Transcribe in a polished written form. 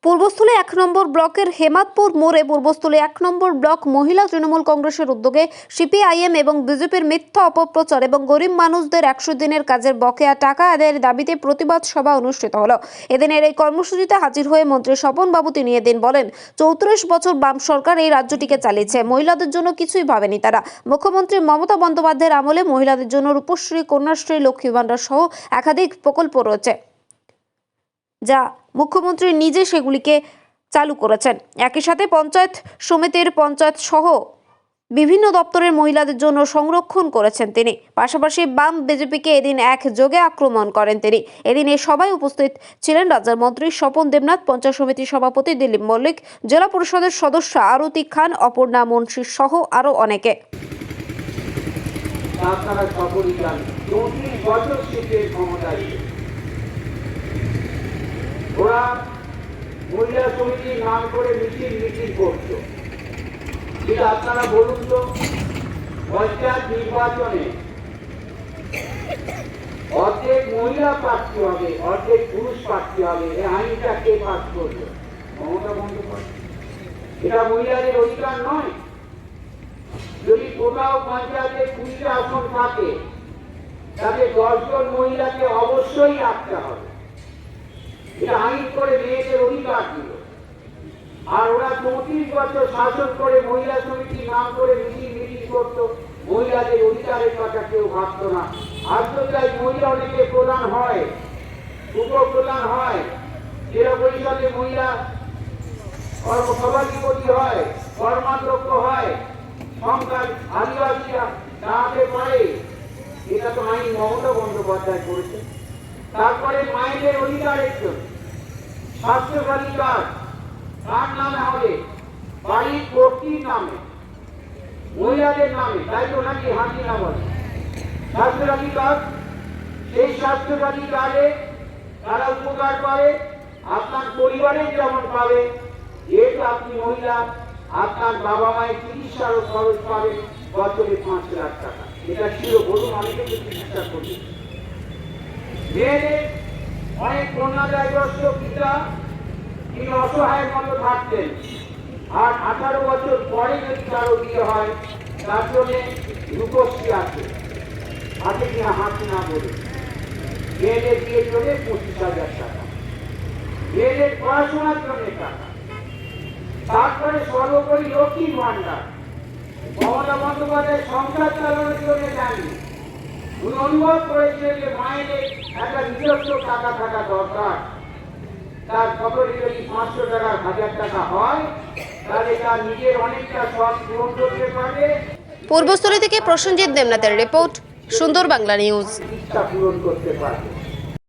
পূর্বস্থলী ১ নম্বর ব্লকের হেমাদপুর মোড়ে পূর্বস্থলী ১ নম্বর ব্লক মহিলা তৃণমূল কংগ্রেসের উদ্যোগে সিপিআইএম এবং বিজেপির মিথ্যা অপপ্রচার এবং গরিব মানুষদের ১০০ দিনের কাজের বকেয়া টাকা আদায়ের দাবিতে প্রতিবাদ সভা অনুষ্ঠিত হলো। এদিনের এই কর্মসূচিতে হাজির হয়ে মন্ত্রী স্বপন বাবু তিনি এদিন বলেন, ৩৪ বছর বাম সরকার এই রাজ্যটিকে চালিয়েছে, মহিলাদের জন্য কিছুই ভাবেনি তারা। মুখ্যমন্ত্রী মমতা বন্দ্যোপাধ্যায়ের আমলে মহিলাদের জন্য রূপশ্রী, কন্যাশ্রী, লক্ষ্মী ভাণ্ডার সহ একাধিক প্রকল্প রয়েছে, যা মুখ্যমন্ত্রী নিজে সেগুলিকে চালু করেছেন। একই সাথে পঞ্চায়েত সমিতির পঞ্চায়েত সহ বিভিন্ন দপ্তরের মহিলাদের জন্য সংরক্ষণ করেছেন তিনি। পাশাপাশি বাম বিজেপিকে এদিন একযোগে আক্রমণ করেন তিনি। এদিন এই সভায় উপস্থিত ছিলেন রাজ্যের মন্ত্রী স্বপন দেবনাথ, পঞ্চায়েত সমিতির সভাপতি দিলীপ মল্লিক, জেলা পরিষদের সদস্য আরতি খান, অপর্ণা মুন্সি সহ আরো অনেকে। ওরা মহিলা সমিতির নাম করে মিছিল করতো, কিন্তু আপনারা বলুন তো, পঞ্চায়েত নির্বাচনে অর্ধেক মহিলা প্রার্থী হবে, অর্ধেক পুরুষ প্রার্থী হবে, এই আইনটা কে পাস করবে? মমতা বন্দ্যোপাধ্যায়। এটা মহিলাদের অধিকার নয়? যদি কোথাও পঞ্চায়েতে 20টা আসন থাকে, তাতে 10 জন মহিলাকে অবশ্যই রাখতে হবে। এটা আইন করে মেয়েদের অধিকার দিল। আর ওরা 34 বছর শাসন করে মহিলা সমিতির নাম করে মিছিল করতো, মহিলাদের অধিকারের কথা কেউ ভাবতো না। আজ তো তাই মহিলা অনেকে প্রধান হয়, উপপ্রধান হয়, জেলা পরিষদে মহিলা সভাধিপতি হয়, কর্মাধ্যক্ষ হয়, সংখ্যার আদিবাসীরা দাঁড়াতে পারে। এটা তো আইন মমতা বন্দ্যোপাধ্যায় করেছে। তারপরে মায়েদের অধিকারের জন্য স্বাস্থ্যসাথী কার্ড কার নামে হবে? বাড়ির কর্ত্রীর নামে, মহিলাদের নামে, তাই তো নাকি? হাসি না বলে স্বাস্থ্যসাথী কার্ড, সেই স্বাস্থ্যসাথী কার্ডে তারা উপকার পাবে, আপনার পরিবারের যেমন পাবে। যেহেতু আপনি মহিলা, আপনার বাবা মায়ের চিকিৎসার খরচ পাবে বছরে 5 লাখ টাকা। এটা ছিল, বলুন, অনেকে তো চিকিৎসা করবে। মেয়েদের অনেক কন্যাদায়গ্রস্ত পিতা, তিনি অসহায়ের মতো থাকতেন, আর 18 বছর পরে যদি কারো বিয়ে হয়, তার জন্য রূপশ্রী আছে কিনা হাসি না বলে। মেয়েদের বিয়ে চলে 25,000 টাকা, মেয়েদের পড়াশোনার জন্য টাকা। তারপরে সর্বোপরি লক্ষ্মী ভাণ্ডার। মমতা বন্দ্যোপাধ্যায় সংসার চালানোর জন্য জানি, উনি অনুভব করেছিলেন যে মায়েদের একটা নিজস্ব টাকা থাকা দরকার। তার পকেটে যদি 500 টাকা, 1000 টাকা হয়, তাহলে তার নিজের অনেকটা শখ পূরণ করতে পারবে। পূর্বস্থলী থেকে প্রসেনজিৎ দেবনাথের রিপোর্ট, সুন্দর বাংলা নিউজ। ইচ্ছা পূরণ করতে পারবে।